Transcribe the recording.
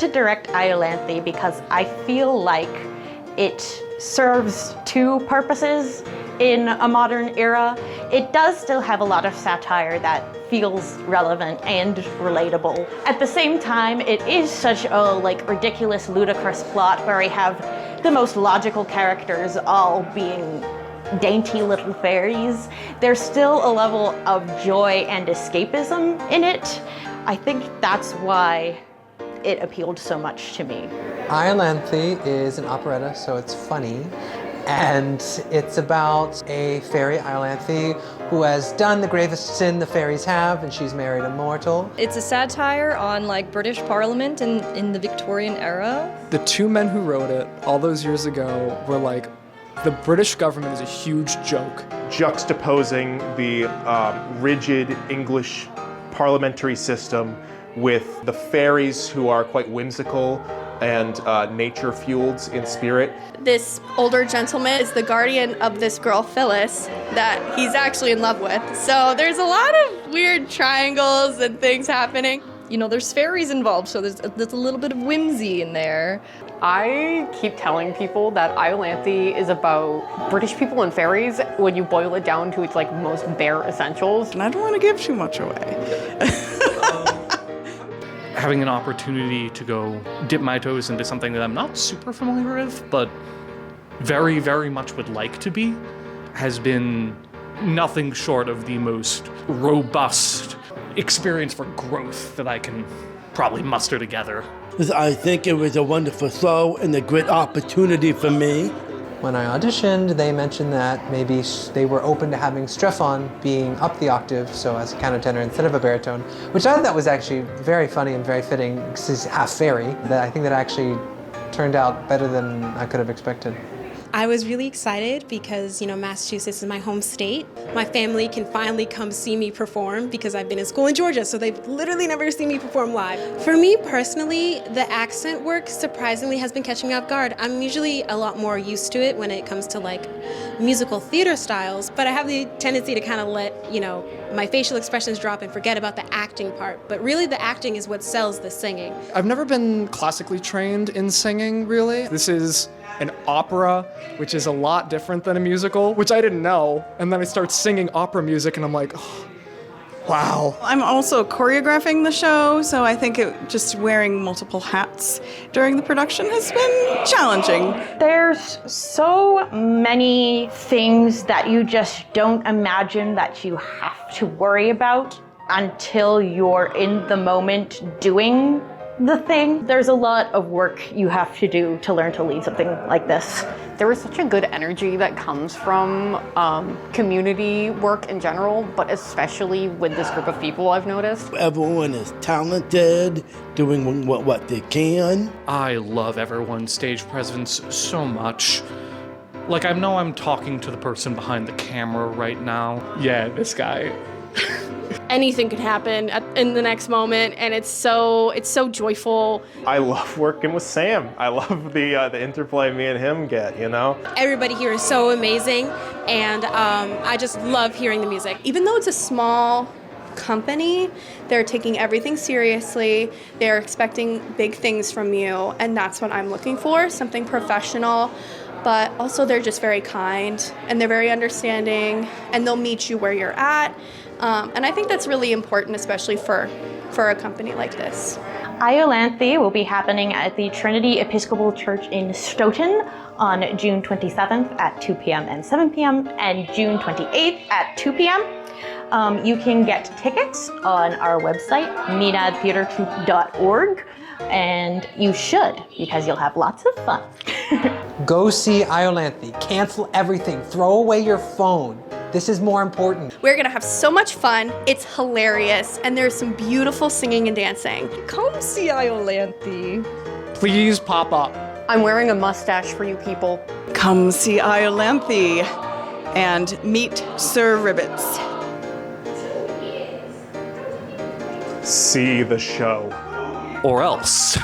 to direct Iolanthe because I feel like it serves two purposes in a modern era. It does still have a lot of satire that feels relevant and relatable. At the same time, it is such a ridiculous, ludicrous plot where I have the most logical characters all being dainty little fairies. There's still a level of joy and escapism in it. I think that's why it appealed so much to me. Iolanthe is an operetta, so it's funny. And it's about a fairy, Iolanthe, who has done the gravest sin the fairies have, and she's married a mortal. It's a satire on British Parliament in the Victorian era. The two men who wrote it all those years ago were the British government is a huge joke. Juxtaposing the rigid English parliamentary system with the fairies who are quite whimsical and nature-fueled in spirit. This older gentleman is the guardian of this girl, Phyllis, that he's actually in love with. So there's a lot of weird triangles and things happening. You know, there's fairies involved, so there's a little bit of whimsy in there. I keep telling people that Iolanthe is about British people and fairies when you boil it down to its most bare essentials. And I don't want to give too much away. Having an opportunity to go dip my toes into something that I'm not super familiar with, but very, very much would like to be, has been nothing short of the most robust experience for growth that I can probably muster together. I think it was a wonderful show and a great opportunity for me. When I auditioned, they mentioned that maybe they were open to having Strefon being up the octave, so as a countertenor instead of a baritone, which I thought was actually very funny and very fitting because he's half fairy. I think that actually turned out better than I could have expected. I was really excited because, Massachusetts is my home state. My family can finally come see me perform because I've been in school in Georgia, so they've literally never seen me perform live. For me personally, the accent work surprisingly has been catching me off guard. I'm usually a lot more used to it when it comes to musical theater styles, but I have the tendency to kind of let, my facial expressions drop and forget about the acting part. But really the acting is what sells the singing. I've never been classically trained in singing, really. This is an opera, which is a lot different than a musical, which I didn't know. And then I start singing opera music and I'm like, oh, wow. I'm also choreographing the show, so I think just wearing multiple hats during the production has been challenging. There's so many things that you just don't imagine that you have to worry about until you're in the moment doing the thing. There's a lot of work you have to do to learn to lead something like this. There is such a good energy that comes from community work in general, but especially with this group of people, I've noticed. Everyone is talented, doing what they can. I love everyone's stage presence so much. I know I'm talking to the person behind the camera right now. Yeah, this guy. Anything could happen in the next moment, and it's so joyful. I love working with Sam. I love the interplay me and him get, Everybody here is so amazing, and I just love hearing the music. Even though it's a small company, they're taking everything seriously. They're expecting big things from you, and that's what I'm looking for, something professional. But also they're just very kind, and they're very understanding, and they'll meet you where you're at. And I think that's really important, especially for a company like this. Iolanthe will be happening at the Trinity Episcopal Church in Stoughton on June 27th at 2 p.m. and 7 p.m. and June 28th at 2 p.m. You can get tickets on our website, menadtheatertroupe.org, and you should, because you'll have lots of fun. Go see Iolanthe. Cancel everything. Throw away your phone. This is more important. We're gonna have so much fun. It's hilarious, and there's some beautiful singing and dancing. Come see Iolanthe. Please pop up. I'm wearing a mustache for you people. Come see Iolanthe and meet Sir Ribbits. See the show. Or else.